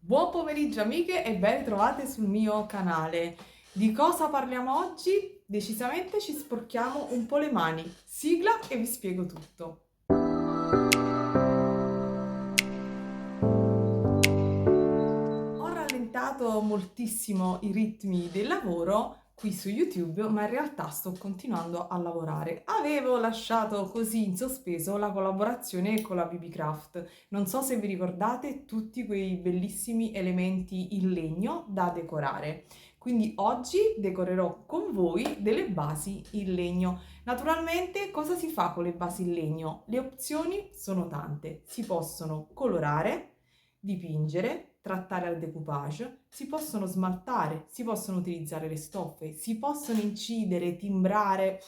Buon pomeriggio amiche e ben ritrovate sul mio canale. Di cosa parliamo oggi? Decisamente ci sporchiamo un po' le mani. Sigla e vi spiego tutto. Ho rallentato moltissimo i ritmi del lavoro qui su YouTube, ma in realtà sto continuando a lavorare. Avevo lasciato così in sospeso la collaborazione con la BB Craft. Non so se vi ricordate tutti quei bellissimi elementi in legno da decorare. Quindi oggi decorerò con voi delle basi in legno. Naturalmente, cosa si fa con le basi in legno? Le opzioni sono tante. Si possono colorare, dipingere, trattare al decoupage, si possono smaltare, si possono utilizzare le stoffe, si possono incidere, timbrare.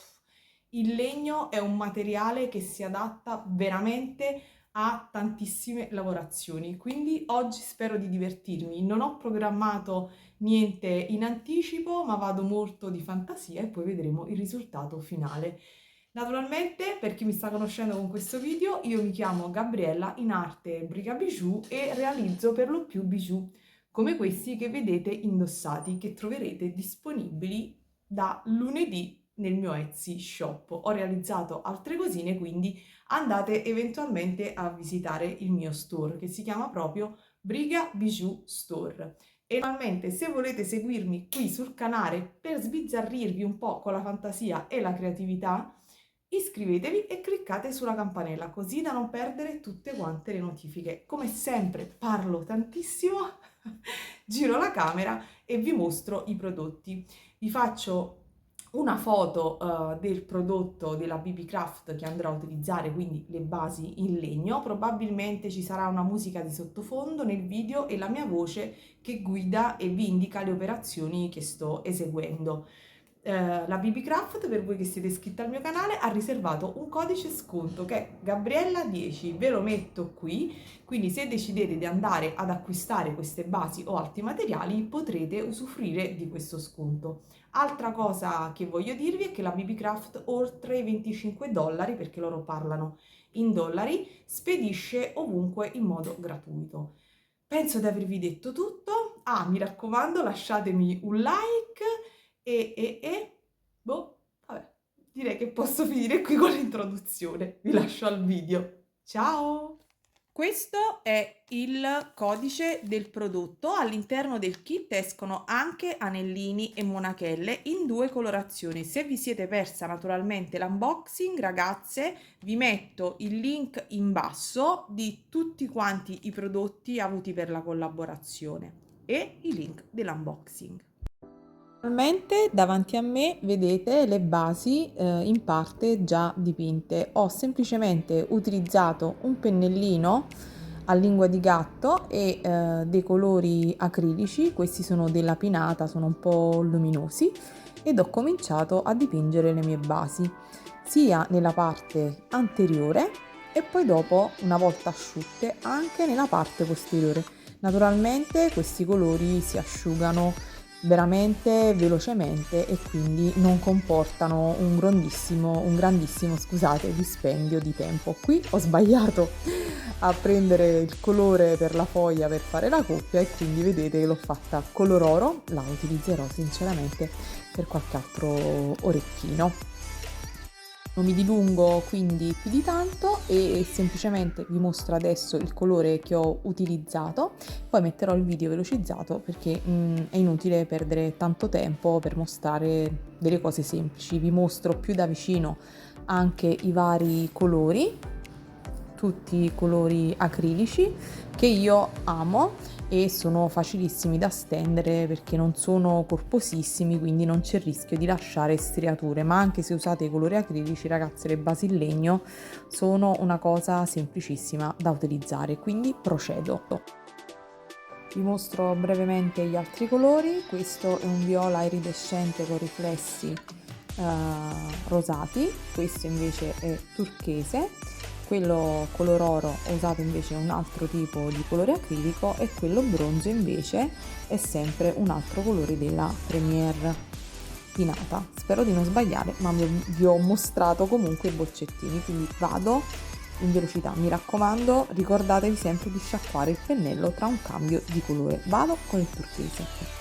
Il legno è un materiale che si adatta veramente a tantissime lavorazioni, quindi oggi spero di divertirmi. Non ho programmato niente in anticipo, ma vado molto di fantasia e poi vedremo il risultato finale. Naturalmente, per chi mi sta conoscendo con questo video, io mi chiamo Gabriella, in arte Briga Bijou, e realizzo per lo più bijou come questi che vedete indossati, che troverete disponibili da lunedì nel mio Etsy shop. Ho realizzato altre cosine, quindi andate eventualmente a visitare il mio store che si chiama proprio Briga Bijou Store. E naturalmente, se volete seguirmi qui sul canale per sbizzarrirvi un po' con la fantasia e la creatività, iscrivetevi e cliccate sulla campanella così da non perdere tutte quante le notifiche. Come sempre parlo tantissimo, giro la camera e vi mostro i prodotti. Vi faccio una foto del prodotto della BB Craft che andrò a utilizzare, quindi le basi in legno. Probabilmente ci sarà una musica di sottofondo nel video e la mia voce che guida e vi indica le operazioni che sto eseguendo. La BB Craft, per voi che siete iscritti al mio canale, ha riservato un codice sconto che è Gabriella10, ve lo metto qui, quindi se decidete di andare ad acquistare queste basi o altri materiali potrete usufruire di questo sconto. Altra cosa che voglio dirvi è che la BB Craft, oltre i $25, perché loro parlano in dollari, spedisce ovunque in modo gratuito. Penso di avervi detto tutto. Mi raccomando, lasciatemi un like boh, vabbè, direi che posso finire qui con l'introduzione. Vi lascio al video. Ciao! Questo è il codice del prodotto. All'interno del kit escono anche anellini e monachelle in due colorazioni. Se vi siete persa naturalmente l'unboxing, ragazze, vi metto il link in basso di tutti quanti i prodotti avuti per la collaborazione e i link dell'unboxing. Attualmente davanti a me vedete le basi in parte già dipinte. Ho semplicemente utilizzato un pennellino a lingua di gatto e dei colori acrilici. Questi sono della pinata, sono un po' luminosi, ed ho cominciato a dipingere le mie basi sia nella parte anteriore e poi dopo, una volta asciutte, anche nella parte posteriore. Naturalmente questi colori si asciugano veramente velocemente e quindi non comportano un grandissimo, scusate, dispendio di tempo. Qui ho sbagliato a prendere il colore per la foglia per fare la coppia e quindi vedete che l'ho fatta color oro. La utilizzerò sinceramente per qualche altro orecchino. Non mi dilungo quindi più di tanto e semplicemente vi mostro adesso il colore che ho utilizzato, poi metterò il video velocizzato perché è inutile perdere tanto tempo per mostrare delle cose semplici. Vi mostro più da vicino anche i vari colori, tutti i colori acrilici che io amo e sono facilissimi da stendere perché non sono corposissimi, quindi non c'è il rischio di lasciare striature. Ma anche se usate i colori acrilici, ragazze, le basi in legno sono una cosa semplicissima da utilizzare, quindi procedo. Vi mostro brevemente gli altri colori. Questo è un viola iridescente con riflessi rosati, questo invece è turchese. Quello color oro ho usato invece un altro tipo di colore acrilico e quello bronzo invece è sempre un altro colore della Premier pinata. Spero di non sbagliare, ma vi ho mostrato comunque i boccettini, quindi vado in velocità. Mi raccomando, ricordatevi sempre di sciacquare il pennello tra un cambio di colore. Vado con il turchese.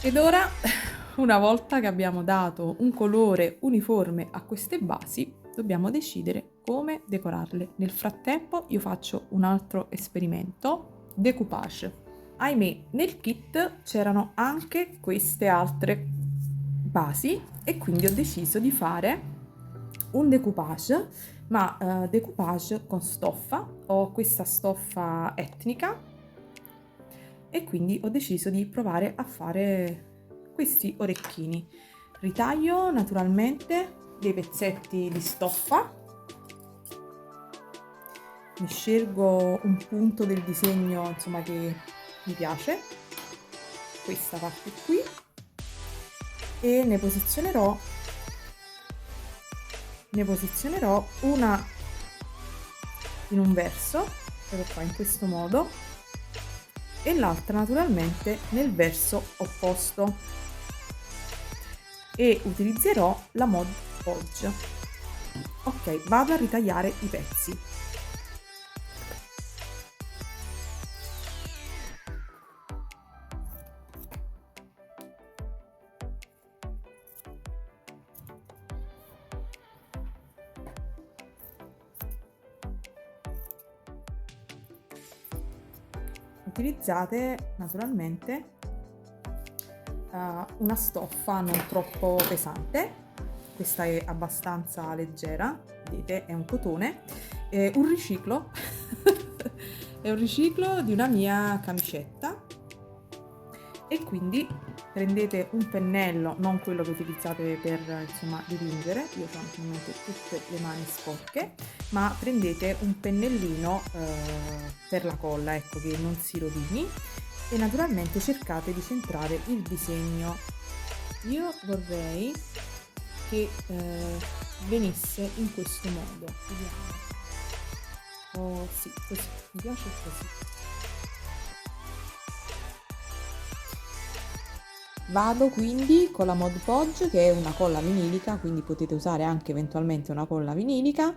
Ed ora, una volta che abbiamo dato un colore uniforme a queste basi, dobbiamo decidere come decorarle. Nel frattempo io faccio un altro esperimento, decoupage. Ahimè, nel kit c'erano anche queste altre basi e quindi ho deciso di fare un decoupage, ma decoupage con stoffa. Ho questa stoffa etnica e quindi ho deciso di provare a fare questi orecchini. Ritaglio naturalmente dei pezzetti di stoffa, ne scelgo un punto del disegno insomma che mi piace, questa parte qui, e ne posizionerò una in un verso, ecco qua, in questo modo, e l'altra naturalmente nel verso opposto, e utilizzerò la Mod Podge. Ok, vado a ritagliare i pezzi. Utilizzate naturalmente una stoffa non troppo pesante, questa è abbastanza leggera, vedete, è un cotone, un riciclo è un riciclo di una mia camicetta, e quindi prendete un pennello, non quello che utilizzate per insomma dipingere, io ho naturalmente tutte le mani sporche, ma prendete un pennellino per la colla, ecco, che non si rovini, e naturalmente cercate di centrare il disegno. Io vorrei che venisse in questo modo, vediamo. Oh sì, così, mi piace così. Vado quindi con la Mod Podge, che è una colla vinilica, quindi potete usare anche eventualmente una colla vinilica.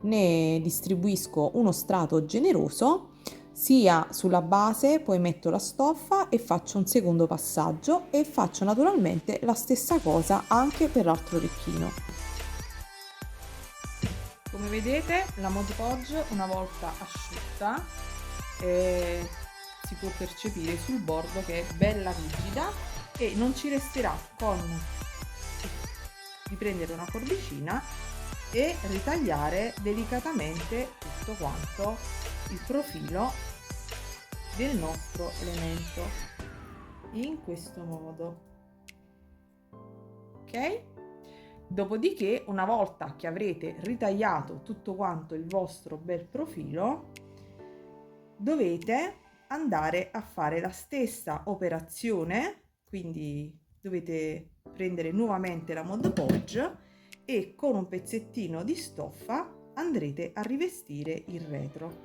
Ne distribuisco uno strato generoso sia sulla base, poi metto la stoffa e faccio un secondo passaggio, e faccio naturalmente la stessa cosa anche per l'altro orecchino. Come vedete, la Mod Podge una volta asciutta si può percepire sul bordo che è bella rigida, e non ci resterà con di prendere una forbicina e ritagliare delicatamente tutto quanto il profilo del nostro elemento in questo modo. Ok? Dopodiché, una volta che avrete ritagliato tutto quanto il vostro bel profilo, dovete andare a fare la stessa operazione, quindi dovete prendere nuovamente la Mod Podge e con un pezzettino di stoffa andrete a rivestire il retro,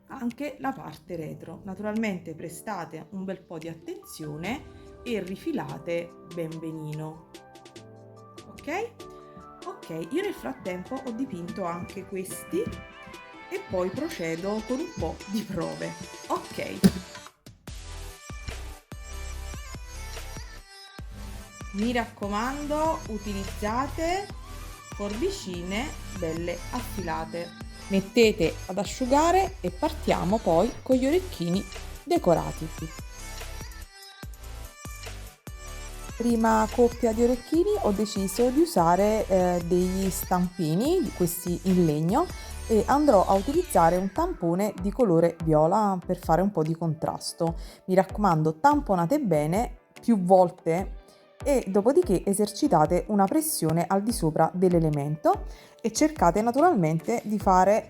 anche la parte retro. Naturalmente prestate un bel po' di attenzione e rifilate ben benino. Ok? Ok, io nel frattempo ho dipinto anche questi e poi procedo con un po' di prove. Ok. Mi raccomando, utilizzate forbicine belle affilate. Mettete ad asciugare e partiamo poi con gli orecchini decorati. Prima coppia di orecchini ho deciso di usare degli stampini, questi in legno, e andrò a utilizzare un tampone di colore viola per fare un po' di contrasto. Mi raccomando, tamponate bene più volte e dopodiché esercitate una pressione al di sopra dell'elemento e cercate naturalmente di fare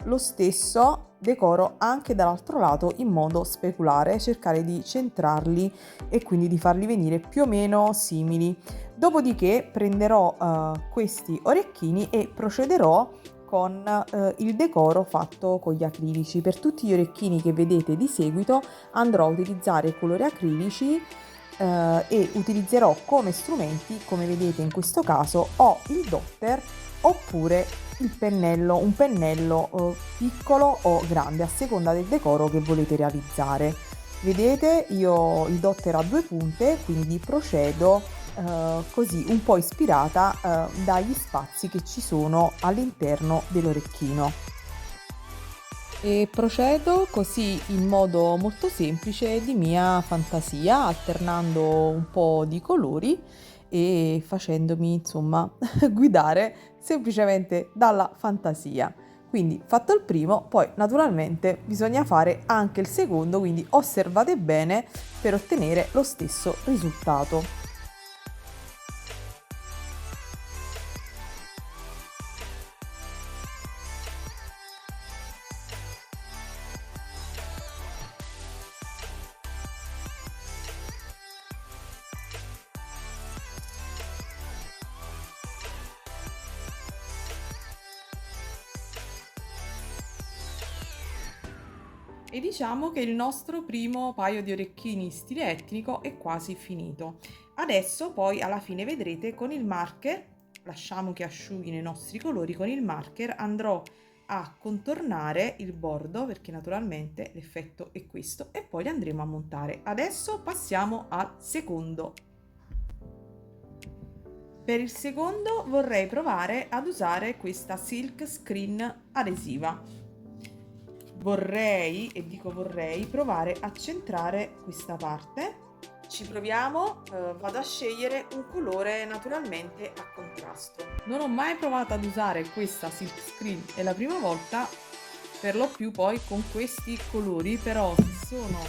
lo stesso decoro anche dall'altro lato in modo speculare, cercare di centrarli e quindi di farli venire più o meno simili. Dopodiché prenderò questi orecchini e procederò con il decoro fatto con gli acrilici. Per tutti gli orecchini che vedete di seguito andrò a utilizzare colori acrilici e utilizzerò come strumenti, come vedete in questo caso, o il dotter oppure il pennello, un pennello piccolo o grande a seconda del decoro che volete realizzare. Vedete, io il dotter ha 2 punte, quindi procedo così un po' ispirata dagli spazi che ci sono all'interno dell'orecchino. E procedo così in modo molto semplice di mia fantasia, alternando un po' di colori e facendomi insomma guidare semplicemente dalla fantasia. Quindi fatto il primo, poi naturalmente bisogna fare anche il secondo, quindi osservate bene per ottenere lo stesso risultato. E diciamo che il nostro primo paio di orecchini stile etnico è quasi finito. Adesso poi alla fine vedrete con il marker, lasciamo che asciughino i nostri colori, con il marker andrò a contornare il bordo perché naturalmente l'effetto è questo e poi li andremo a montare. Adesso passiamo al secondo. Per il secondo vorrei provare ad usare questa silk screen adesiva. Vorrei, e dico vorrei, provare a centrare questa parte. Ci proviamo, vado a scegliere un colore naturalmente a contrasto. Non ho mai provato ad usare questa silk screen, è la prima volta, per lo più poi con questi colori, però se sono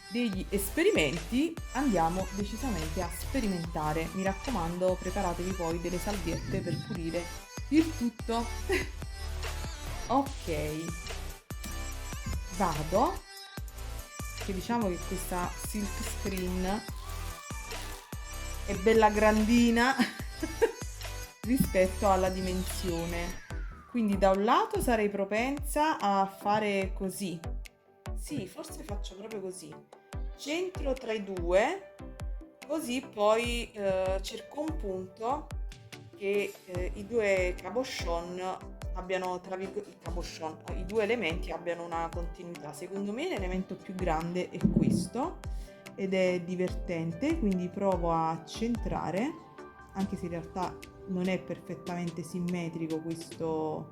degli esperimenti andiamo decisamente a sperimentare. Mi raccomando, preparatevi poi delle salviette per pulire il tutto. Ok. Vado, che diciamo che questa silk screen è bella grandina rispetto alla dimensione, quindi da un lato sarei propensa a fare così, sì, forse faccio proprio così, centro tra i due, così poi cerco un punto che i due cabochon abbiano, tra virgolette, i due elementi abbiano una continuità. Secondo me l'elemento più grande è questo ed è divertente, quindi provo a centrare, anche se in realtà non è perfettamente simmetrico questo.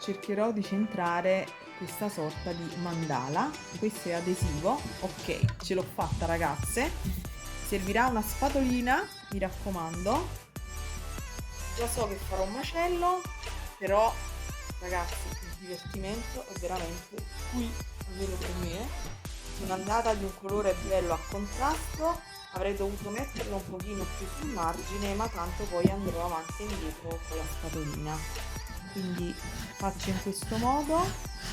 Cercherò di centrare questa sorta di mandala. Questo è adesivo. Ok, ce l'ho fatta ragazze. Servirà una spatolina, mi raccomando. Lo so che farò un macello, però ragazzi il divertimento è veramente qui, almeno per me. Sono andata di un colore bello a contrasto, avrei dovuto metterlo un pochino più sul margine, ma tanto poi andrò avanti e indietro con la spatolina. Quindi faccio in questo modo.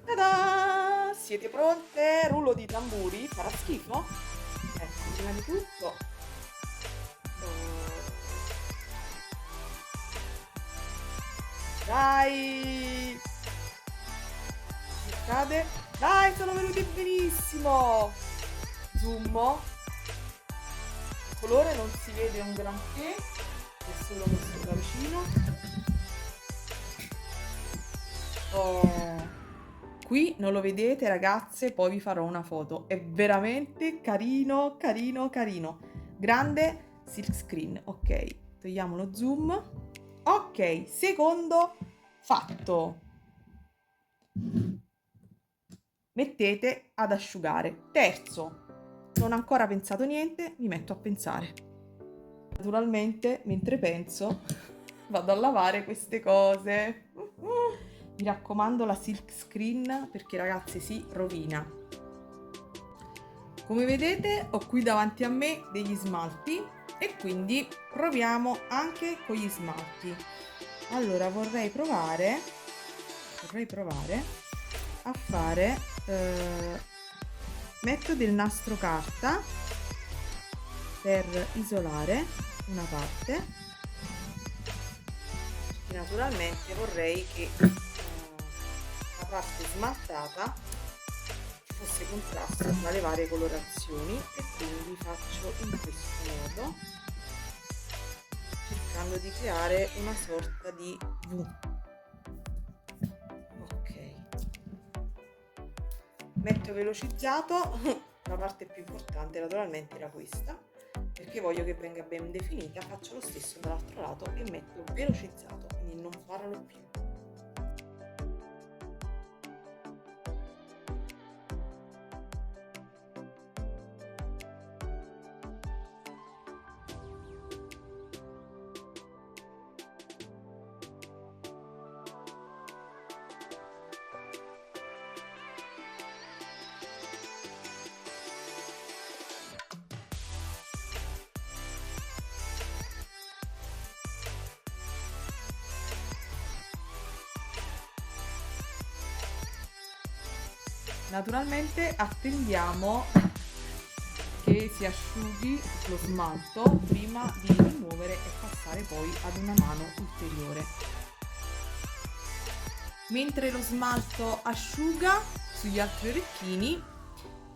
Ta-da! Siete pronte? Rullo di tamburi? Farà schifo? Ecco, prima di tutto dai! Cade? Dai, sono venuti benissimo! Zoom. Il colore non si vede un granché, è solo messo da vicino. Oh. Qui non lo vedete ragazze, poi vi farò una foto. È veramente carino, carino, carino. Grande silk screen. Ok, togliamo lo zoom. Ok, secondo fatto. mettete ad asciugare. Terzo, non ho ancora pensato niente, mi metto a pensare. Naturalmente, mentre penso, vado a lavare queste cose. Mi raccomando la silk screen perché ragazzi si rovina. Come vedete ho qui davanti a me degli smalti e quindi proviamo anche con gli smalti. Allora vorrei provare a fare metto del nastro carta per isolare una parte, perché naturalmente vorrei che la parte smaltata fosse contrasto tra le varie colorazioni e quindi faccio in questo modo, cercando di creare una sorta di V. Ok, metto velocizzato. La parte più importante naturalmente era questa, perché voglio che venga ben definita. Faccio lo stesso dall'altro lato e metto velocizzato, quindi non parlo più. Naturalmente attendiamo che si asciughi lo smalto prima di rimuovere e passare poi ad una mano ulteriore. Mentre lo smalto asciuga sugli altri orecchini,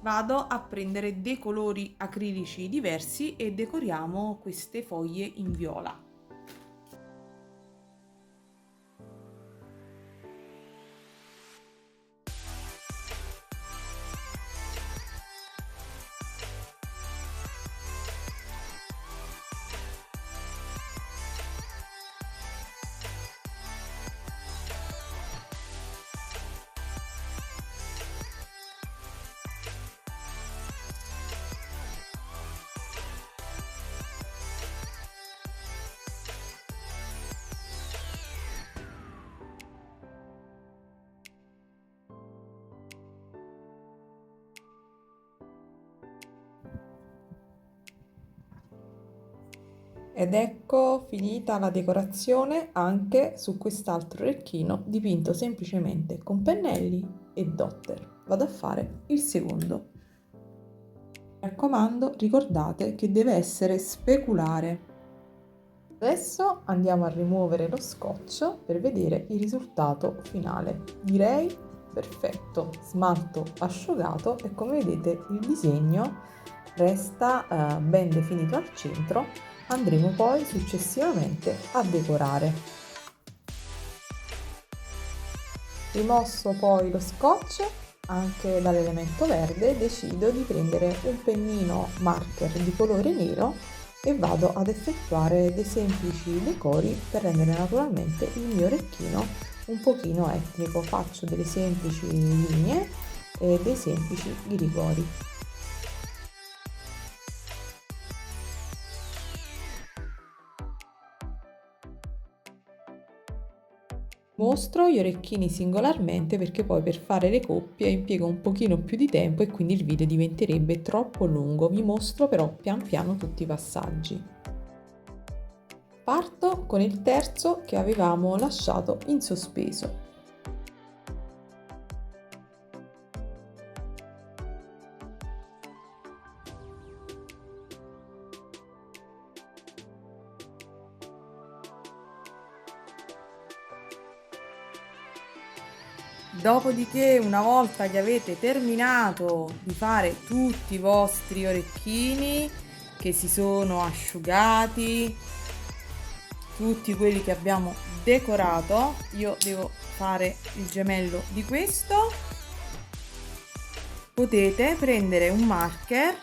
vado a prendere dei colori acrilici diversi e decoriamo queste foglie in viola. Ed ecco finita la decorazione anche su quest'altro orecchino dipinto semplicemente con pennelli e dotter. Vado a fare il secondo. Mi raccomando, ricordate che deve essere speculare. Adesso andiamo a rimuovere lo scotch per vedere il risultato finale. Direi perfetto, smalto asciugato e come vedete il disegno resta ben definito al centro. Andremo poi successivamente a decorare. Rimosso poi lo scotch anche dall'elemento verde, decido di prendere un pennino marker di colore nero e vado ad effettuare dei semplici decori per rendere naturalmente il mio orecchino un pochino etnico. Faccio delle semplici linee e dei semplici ghirigori. Mostro gli orecchini singolarmente perché poi per fare le coppie impiego un pochino più di tempo e quindi il video diventerebbe troppo lungo. Vi mostro però pian piano tutti i passaggi. Parto con il terzo che avevamo lasciato in sospeso. Dopodiché, una volta che avete terminato di fare tutti i vostri orecchini che si sono asciugati, tutti quelli che abbiamo decorato, io devo fare il gemello di questo, potete prendere un marker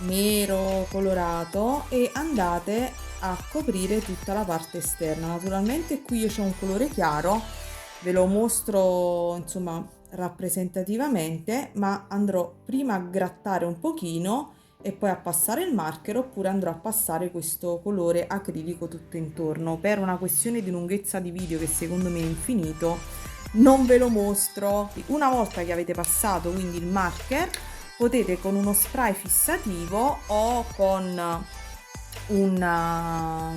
nero colorato e andate a coprire tutta la parte esterna. Naturalmente qui io ho un colore chiaro, ve lo mostro insomma rappresentativamente, ma andrò prima a grattare un pochino e poi a passare il marker, oppure andrò a passare questo colore acrilico tutto intorno. Per una questione di lunghezza di video che secondo me è infinito, non ve lo mostro. Una volta che avete passato quindi il marker, potete con uno spray fissativo o con una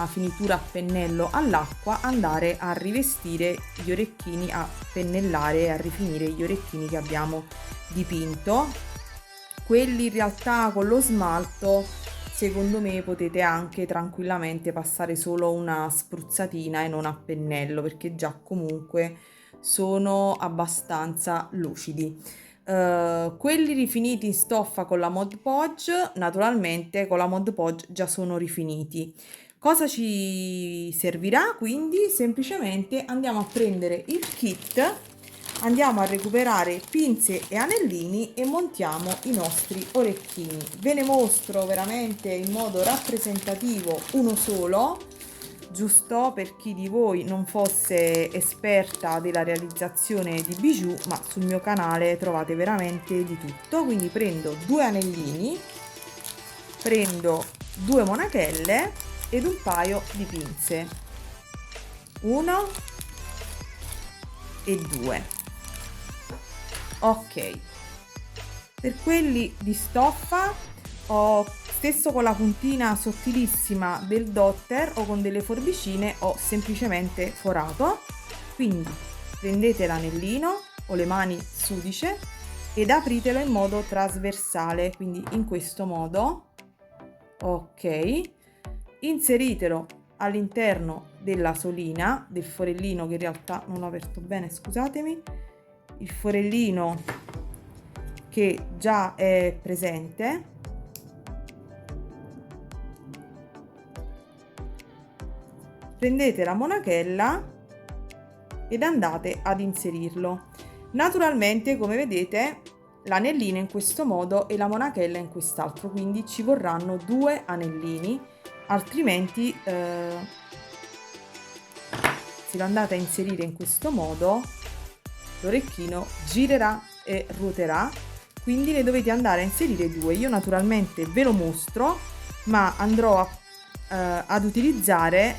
finitura a pennello all'acqua andare a rivestire gli orecchini, a pennellare e a rifinire gli orecchini che abbiamo dipinto. Quelli in realtà con lo smalto, secondo me potete anche tranquillamente passare solo una spruzzatina e non a pennello, perché già comunque sono abbastanza lucidi. Quelli rifiniti in stoffa con la Mod Podge, naturalmente con la Mod Podge già sono rifiniti. Cosa ci servirà? Quindi semplicemente andiamo a prendere il kit, andiamo a recuperare pinze e anellini e montiamo i nostri orecchini. Ve ne mostro veramente in modo rappresentativo uno solo, giusto per chi di voi non fosse esperta della realizzazione di bijou, ma sul mio canale trovate veramente di tutto. Quindi prendo due anellini, prendo due monachelle ed un paio di pinze, uno e due. Ok, per quelli di stoffa ho stesso con la puntina sottilissima del dotter o con delle forbicine ho semplicemente forato. Quindi prendete l'anellino o le mani sudice ed apritelo in modo trasversale, quindi in questo modo. Ok, inseritelo all'interno della solina, del forellino, che in realtà non ho aperto bene, scusatemi, il forellino che già è presente. Prendete la monachella ed andate ad inserirlo. Naturalmente, come vedete, l'anellino in questo modo e la monachella in quest'altro, quindi ci vorranno due anellini, altrimenti se lo andate a inserire in questo modo l'orecchino girerà e ruoterà, quindi ne dovete andare a inserire due. Io naturalmente ve lo mostro, ma andrò ad utilizzare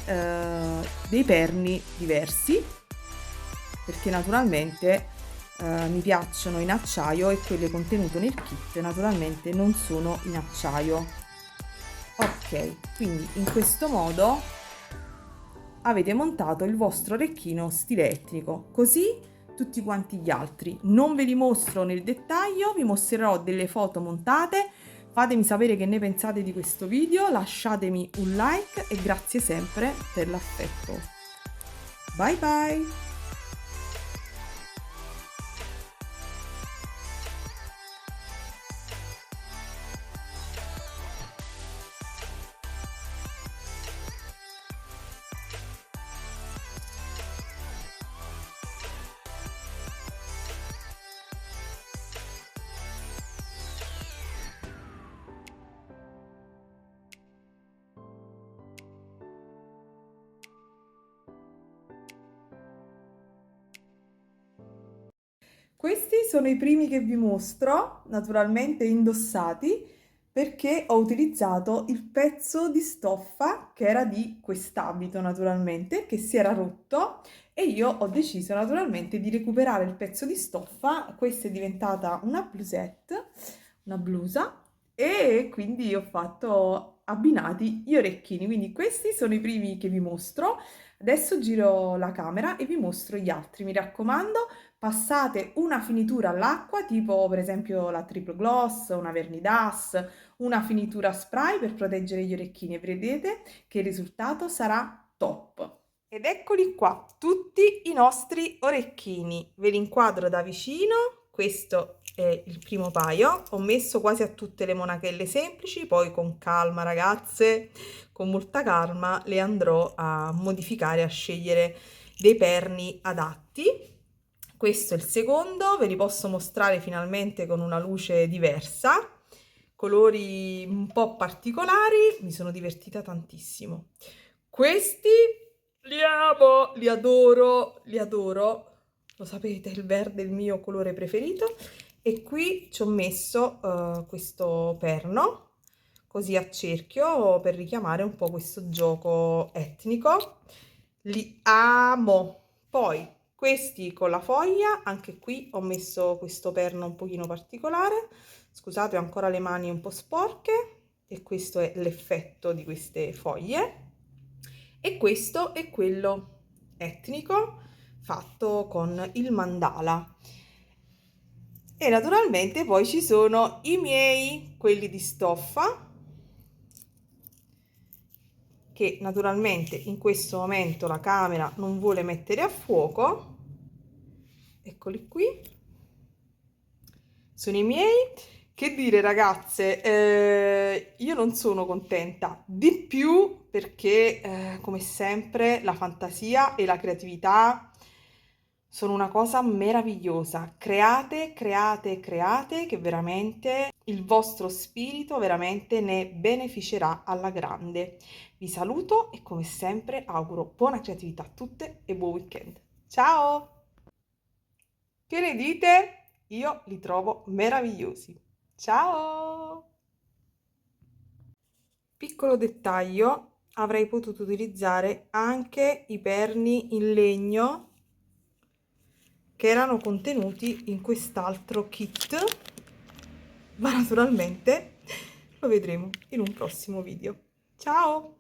dei perni diversi, perché naturalmente mi piacciono in acciaio e quello contenuto nel kit naturalmente non sono in acciaio. Ok, quindi in questo modo avete montato il vostro orecchino stile etnico, così tutti quanti gli altri. Non ve li mostro nel dettaglio, vi mostrerò delle foto montate. Fatemi sapere che ne pensate di questo video, lasciatemi un like e grazie sempre per l'affetto. Bye bye! Questi sono i primi che vi mostro, naturalmente indossati, perché ho utilizzato il pezzo di stoffa che era di quest'abito, naturalmente, che si era rotto e io ho deciso naturalmente di recuperare il pezzo di stoffa. Questa è diventata una blusette, una blusa, e quindi ho fatto abbinati gli orecchini. Quindi questi sono i primi che vi mostro. Adesso giro la camera e vi mostro gli altri. Mi raccomando, passate una finitura all'acqua, tipo per esempio la triple gloss, una vernidas, una finitura spray per proteggere gli orecchini e vedete che il risultato sarà top. Ed eccoli qua, tutti i nostri orecchini. Ve li inquadro da vicino. Questo è il primo paio. Ho messo quasi a tutte le monachelle semplici, poi con calma, ragazze, con molta calma le andrò a modificare, a scegliere dei perni adatti. Questo è il secondo, ve li posso mostrare finalmente con una luce diversa, colori un po' particolari, mi sono divertita tantissimo. Questi li amo, li adoro, li adoro. lo sapete, il verde è il mio colore preferito. E qui ci ho messo questo perno, così a cerchio, per richiamare un po' questo gioco etnico. Li amo! Poi questi con la foglia, anche qui ho messo questo perno un pochino particolare. Scusate, ho ancora le mani un po' sporche. E questo è l'effetto di queste foglie. E questo è quello etnico fatto con il mandala. E naturalmente poi ci sono i miei, quelli di stoffa, che naturalmente in questo momento la camera non vuole mettere a fuoco. Eccoli qui, sono i miei. Che dire, ragazze, io non sono contenta di più perché come sempre la fantasia e la creatività sono una cosa meravigliosa. Create, create, create, che veramente il vostro spirito veramente ne beneficerà alla grande. Vi saluto e come sempre auguro buona creatività a tutte e buon weekend. Ciao! Che ne dite? Io li trovo meravigliosi. Ciao! Piccolo dettaglio, avrei potuto utilizzare anche i perni in legno che erano contenuti in quest'altro kit, ma naturalmente lo vedremo in un prossimo video. Ciao!